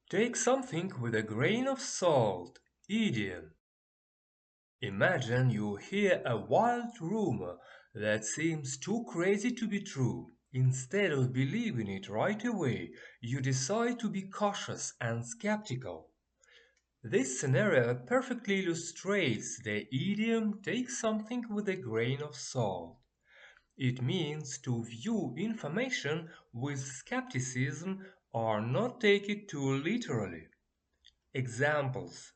Take something with a grain of salt. Idiom. Imagine you hear a wild rumor that seems too crazy to be true. Instead of believing it right away, you decide to be cautious and skeptical. This scenario perfectly illustrates the idiom take something with a grain of salt. It means to view information with skepticism or not take it too literally. Examples.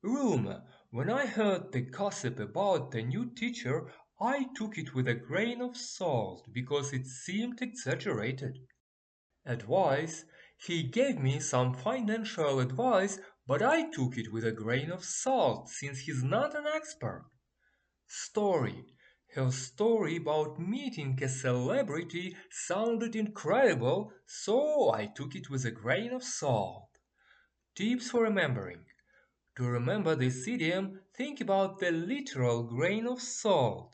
Rumor. When I heard the gossip about the new teacher, I took it with a grain of salt because it seemed exaggerated. Advice. He gave me some financial advice, but I took it with a grain of salt since he's not an expert. Story. Her story about meeting a celebrity sounded incredible, so I took it with a grain of salt. Tips for remembering. To remember this idiom, think about the literal grain of salt.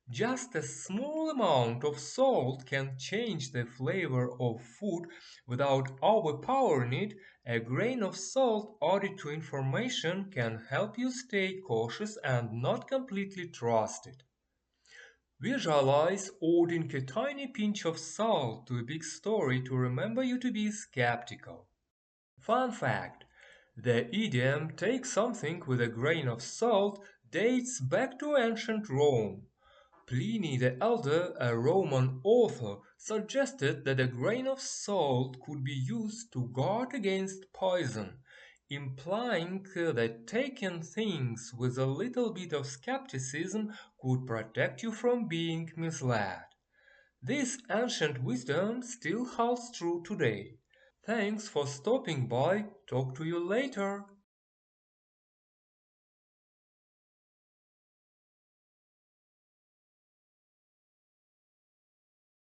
Just a small amount of salt can change the flavor of food without overpowering it. A grain of salt added to information can help you stay cautious and not completely trust it. Visualize adding a tiny pinch of salt to a big story to remember you to be skeptical. Fun fact: the idiom "take something with a grain of salt" dates back to ancient Rome. Pliny the Elder, a Roman author, suggested that a grain of salt could be used to guard against poison, implying that taking things with a little bit of skepticism could protect you from being misled. This ancient wisdom still holds true today. Thanks for stopping by. Talk to you later.